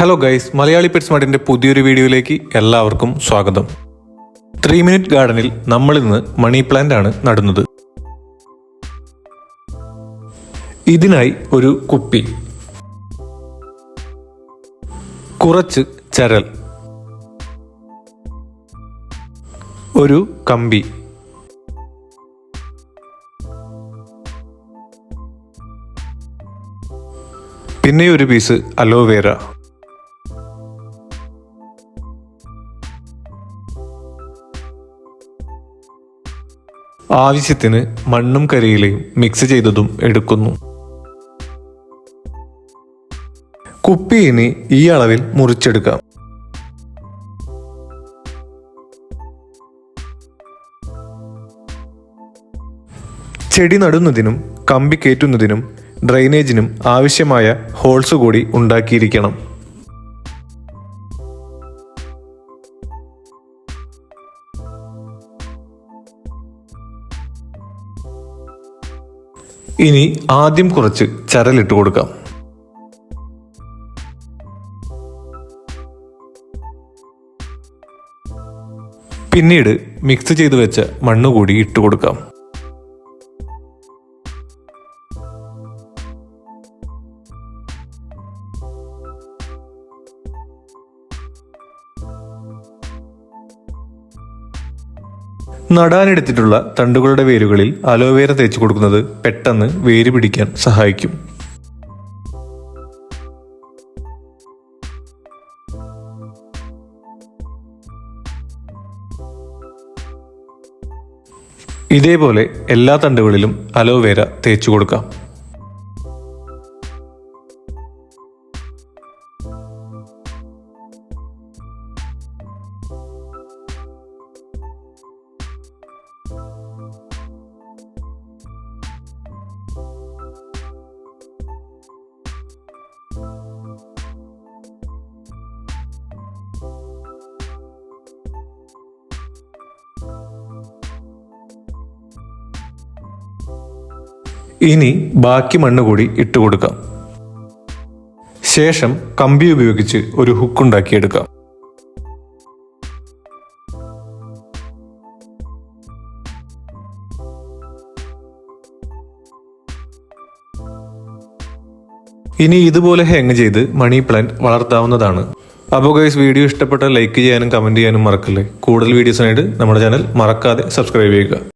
Hello guys, Malayali pet സ്മാർട്ടിന്റെ പുതിയൊരു വീഡിയോയിലേക്ക് എല്ലാവർക്കും സ്വാഗതം. 3 മിനിറ്റ് ഗാർഡനിൽ നമ്മൾ ഇന്ന് മണി പ്ലാന്റ് ആണ് നടുന്നത്. ഇതിനായി ഒരു കുപ്പി, കുറച്ച് ചരൽ, ഒരു കമ്പി, പിന്നെ ഒരു പീസ് അലോവേര, ആവശ്യത്തിന് മണ്ണും കരിയിലയും മിക്സ് ചെയ്തതും എടുക്കുന്നു. കുപ്പി ഇനി ഈ അളവിൽ മുറിച്ചെടുക്കാം. ചെടി നടുന്നതിനും കമ്പി കയറ്റുന്നതിനും ഡ്രൈനേജിനും ആവശ്യമായ ഹോൾസ് കൂടി ഉണ്ടാക്കിയിരിക്കണം. ഇനി ആദ്യം കുറച്ച് ചരലിട്ട് കൊടുക്കാം. പിന്നീട് മിക്സ് ചെയ്ത് വെച്ച മണ്ണ് കൂടി ഇട്ട് കൊടുക്കാം. നടാനെടുത്തിട്ടുള്ള തണ്ടുകളുടെ വേരുകളിൽ അലോവേര തേച്ച് കൊടുക്കുന്നത് പെട്ടെന്ന് വേര് പിടിക്കാൻ സഹായിക്കും. ഇതേപോലെ എല്ലാ തണ്ടുകളിലും അലോവേര തേച്ചു കൊടുക്കാം. ഇനി ബാക്കി മണ്ണ് കൂടി ഇട്ട് കൊടുക്കാം. ശേഷം കമ്പി ഉപയോഗിച്ച് ഒരു ഹുക്ക് ഉണ്ടാക്കിയെടുക്കാം. ഇനി ഇതുപോലെ ഹാങ് ചെയ്ത് മണി പ്ലാന്റ് വളർത്താവുന്നതാണ്. അപ്പോൾ ഗൈസ്, വീഡിയോ ഇഷ്ടപ്പെട്ടാൽ ലൈക്ക് ചെയ്യാനും കമന്റ് ചെയ്യാനും മറക്കല്ലേ. കൂടുതൽ വീഡിയോസിനായിട്ട് നമ്മുടെ ചാനൽ മറക്കാതെ സബ്സ്ക്രൈബ് ചെയ്യുക.